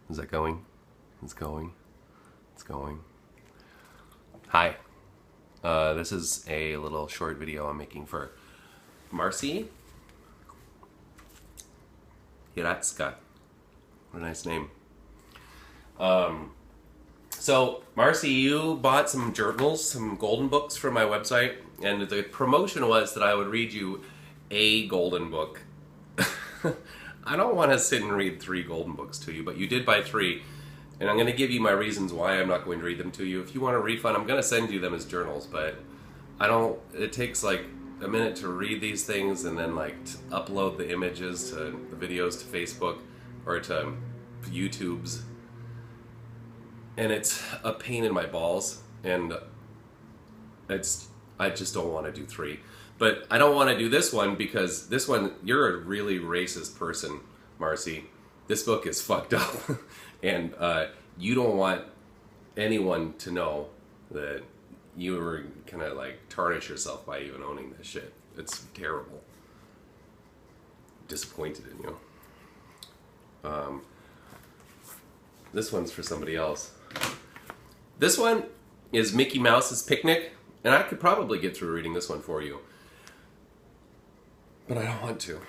Is that going? It's going. It's going. Hi. This is a little short video I'm making for Marcy Hiratzka. What a nice name. So, Marcy, you bought some journals, some golden books from my website, and the promotion was that I would read you a golden book. I don't want to sit and read 3 golden books to you, but you did buy 3, and I'm going to give you my reasons why I'm not going to read them to you. If you want a refund, I'm going to send you them as journals, but it takes like a minute to read these things and then like to upload the images to the videos to Facebook or to YouTube's. And it's a pain in my balls, and I just don't want to do 3. But I don't want to do this one because this one, you're a really racist person, Marcy. This book is fucked up, and you don't want anyone to know that you were gonna like tarnish yourself by even owning this shit. It's terrible. Disappointed in you. This one's for somebody else. This one is Mickey Mouse's Picnic, and I could probably get through reading this one for you, but I don't want to.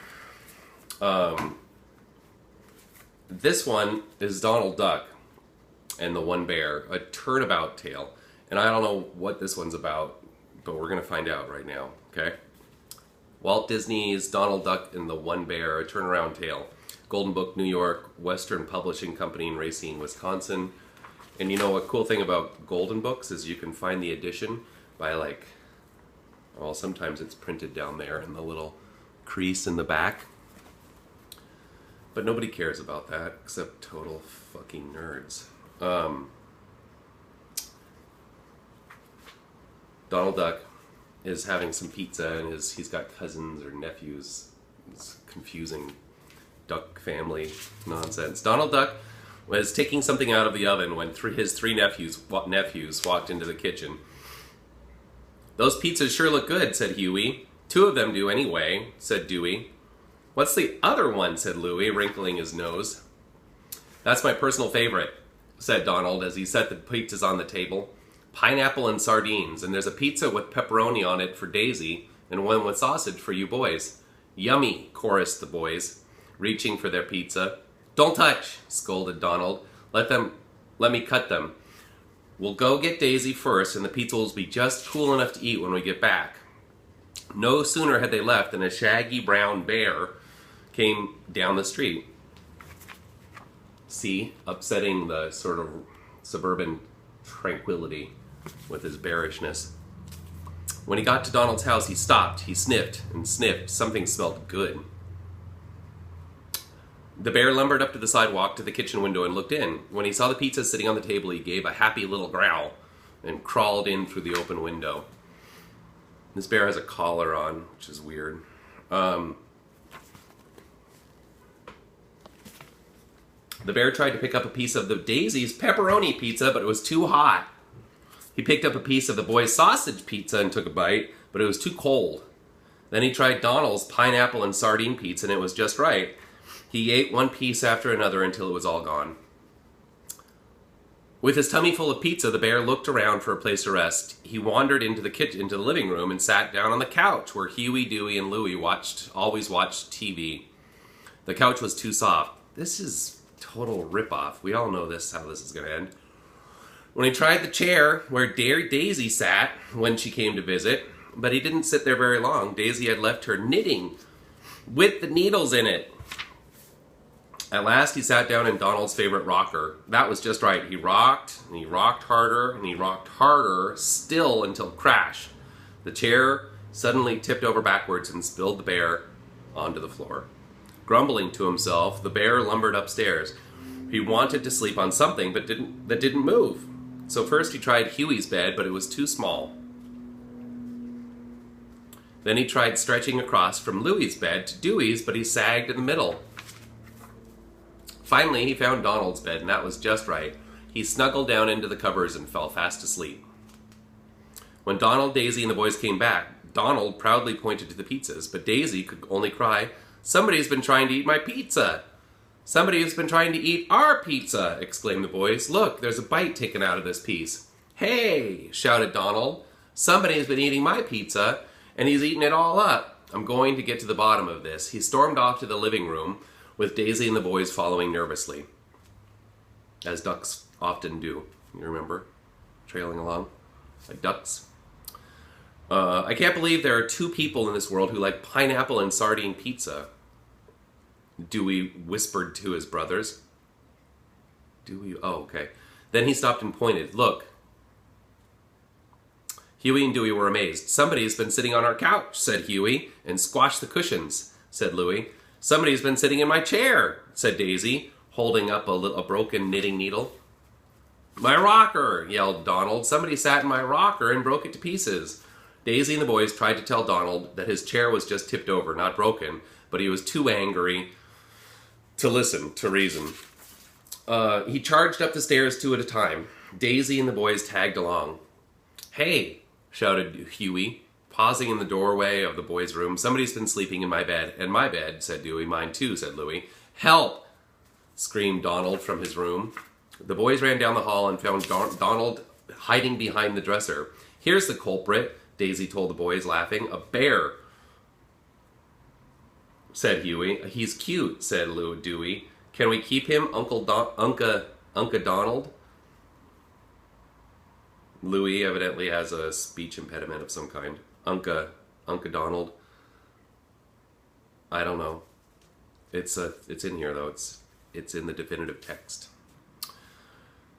This one is Donald Duck and the One Bear, a turnabout tale, and I don't know what this one's about, but we're gonna find out right now, okay? Walt Disney's Donald Duck and the One Bear, a turnaround tale. Golden Book, New York, Western Publishing Company in Racine, Wisconsin. And you know, a cool thing about Golden Books is you can find the edition by like, well, sometimes it's printed down there in the little crease in the back. But nobody cares about that except total fucking nerds. Donald Duck is having some pizza and he's got cousins or nephews. It's confusing duck family nonsense. Donald Duck was taking something out of the oven when his 3 nephews walked into the kitchen. "Those pizzas sure look good," said Huey. "2 of them do anyway," said Dewey. "What's the other one?" said Louie, wrinkling his nose. "That's my personal favorite," said Donald as he set the pizzas on the table. "Pineapple and sardines, and there's a pizza with pepperoni on it for Daisy, and one with sausage for you boys." "Yummy," chorused the boys, reaching for their pizza. "Don't touch," scolded Donald. Let me cut them. We'll go get Daisy first, and the pizza will be just cool enough to eat when we get back." No sooner had they left than a shaggy brown bear came down the street. See, upsetting the sort of suburban tranquility with his bearishness. When he got to Donald's house, he stopped, he sniffed and sniffed. Something smelled good. The bear lumbered up to the sidewalk to the kitchen window and looked in. When he saw the pizza sitting on the table, he gave a happy little growl and crawled in through the open window. This bear has a collar on, which is weird. The bear tried to pick up a piece of the Daisy's pepperoni pizza, but it was too hot. He picked up a piece of the boy's sausage pizza and took a bite, but it was too cold. Then he tried Donald's pineapple and sardine pizza, and it was just right. He ate one piece after another until it was all gone. With his tummy full of pizza, the bear looked around for a place to rest. He wandered into the living room and sat down on the couch where Huey, Dewey, and Louie always watched TV. The couch was too soft. This is total ripoff. We all know how this is going to end. When he tried the chair where Daisy sat when she came to visit, but he didn't sit there very long. Daisy had left her knitting with the needles in it. At last, he sat down in Donald's favorite rocker. That was just right. He rocked, and he rocked harder, and he rocked harder still until crash. The chair suddenly tipped over backwards and spilled the bear onto the floor. Grumbling to himself, the bear lumbered upstairs. He wanted to sleep on something that didn't move. So first he tried Huey's bed, but it was too small. Then he tried stretching across from Louie's bed to Dewey's, but he sagged in the middle. Finally, he found Donald's bed, and that was just right. He snuggled down into the covers and fell fast asleep. When Donald, Daisy, and the boys came back, Donald proudly pointed to the pizzas, but Daisy could only cry, "Somebody's been trying to eat my pizza." Somebody has been trying to eat our pizza, exclaimed the boys. Look, there's a bite taken out of this piece. Hey, shouted Donald. Somebody has been eating my pizza, and he's eaten it all up. I'm going to get to the bottom of this. He stormed off to the living room, with Daisy and the boys following nervously, as ducks often do. You remember? Trailing along, like ducks. I can't believe there are 2 people in this world who like pineapple and sardine pizza, Dewey whispered to his brothers. Dewey, oh, okay. Then he stopped and pointed. Look. Huey and Dewey were amazed. Somebody's been sitting on our couch, said Huey, and squashed the cushions, said Louie. Somebody's been sitting in my chair, said Daisy, holding up a broken knitting needle. My rocker, yelled Donald. Somebody sat in my rocker and broke it to pieces. Daisy and the boys tried to tell Donald that his chair was just tipped over, not broken, but he was too angry to listen, to reason. He charged up the stairs 2 at a time. Daisy and the boys tagged along. Hey, shouted Huey, pausing in the doorway of the boys' room. Somebody's been sleeping in my bed. And my bed, said Dewey. Mine too, said Louie. Help, screamed Donald from his room. The boys ran down the hall and found Donald hiding behind the dresser. Here's the culprit, Daisy told the boys, laughing. A bear, said Huey. He's cute, said Dewey. Can we keep him, Unca Donald? Louie evidently has a speech impediment of some kind. Unca Donald. I don't know. It's in here though. It's in the definitive text.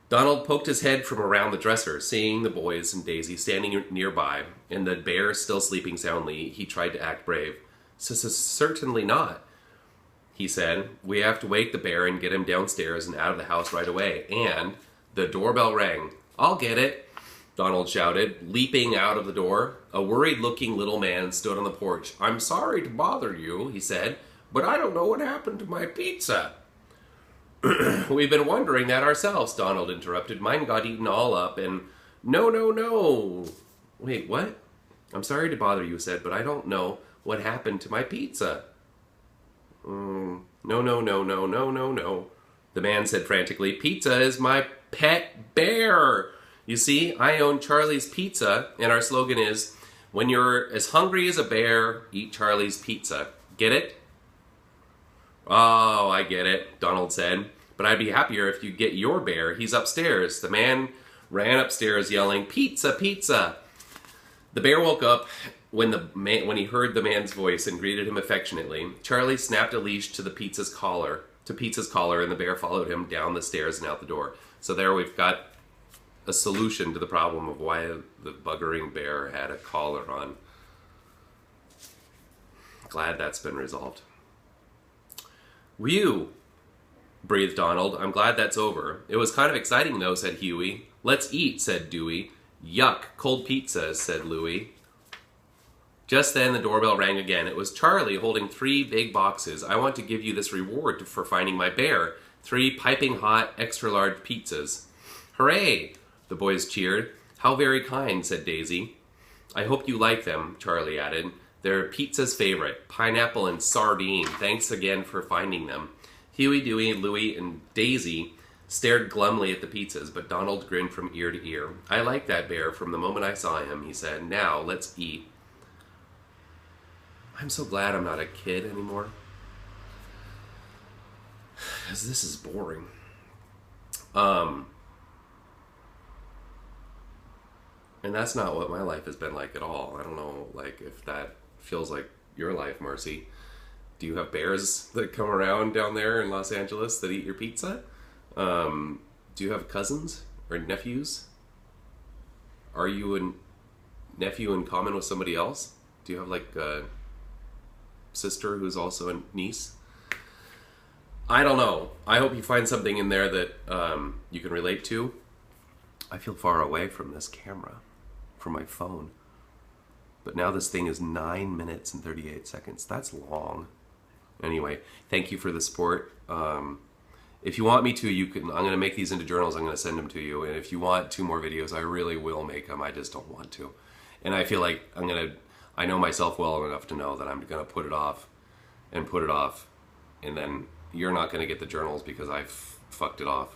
Donald poked his head from around the dresser, seeing the boys and Daisy standing nearby, and the bear still sleeping soundly. He tried to act brave. Certainly not, he said. We have to wake the bear and get him downstairs and out of the house right away. And the doorbell rang. I'll get it, Donald shouted, leaping out of the door. A worried-looking little man stood on the porch. I'm sorry to bother you, he said, but I don't know what happened to my pizza. We've been wondering that ourselves, Donald interrupted. Mine got eaten all up and... No. Wait, what? I'm sorry to bother you, said, but I don't know what happened to my pizza. No. The man said frantically, Pizza is my pet bear. You see, I own Charlie's Pizza, and our slogan is, when you're as hungry as a bear, eat Charlie's Pizza. Get it? Oh, I get it, Donald said. But I'd be happier if you get your bear. He's upstairs. The man ran upstairs yelling, Pizza, pizza. The bear woke up when he heard the man's voice and greeted him affectionately. Charlie snapped a leash to Pizza's collar, and the bear followed him down the stairs and out the door. So there we've got a solution to the problem of why the buggering bear had a collar on. Glad that's been resolved. Whew, breathed Donald. I'm glad that's over. It was kind of exciting, though, said Huey. Let's eat, said Dewey. Yuck, cold pizza, said Louie. Just then, the doorbell rang again. It was Charlie holding 3 big boxes. I want to give you this reward for finding my bear. 3 piping hot, extra-large pizzas. Hooray, the boys cheered. How very kind, said Daisy. I hope you like them, Charlie added. They're Pizza's favorite, pineapple and sardine. Thanks again for finding them. Huey, Dewey, Louie, and Daisy stared glumly at the pizzas, but Donald grinned from ear to ear. I like that bear from the moment I saw him, he said. Now, let's eat. I'm so glad I'm not a kid anymore. Because this is boring. And that's not what my life has been like at all. I don't know, if that feels like your life, Marcy. Do you have bears that come around down there in Los Angeles that eat your pizza? Do you have cousins or nephews? Are you a nephew in common with somebody else? Do you have a sister who's also a niece? I don't know. I hope you find something in there that you can relate to. I feel far away from this camera, from my phone. But now this thing is 9 minutes and 38 seconds. That's long. Anyway, thank you for the support. If you want me to, you can. I'm going to make these into journals. I'm going to send them to you. And if you want 2 more videos, I really will make them. I just don't want to. And I feel like I know myself well enough to know that I'm going to put it off, and then you're not going to get the journals because I fucked it off.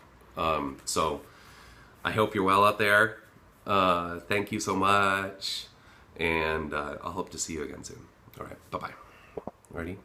So I hope you're well out there. Thank you so much. And I'll hope to see you again soon. All right. Bye-bye. Ready?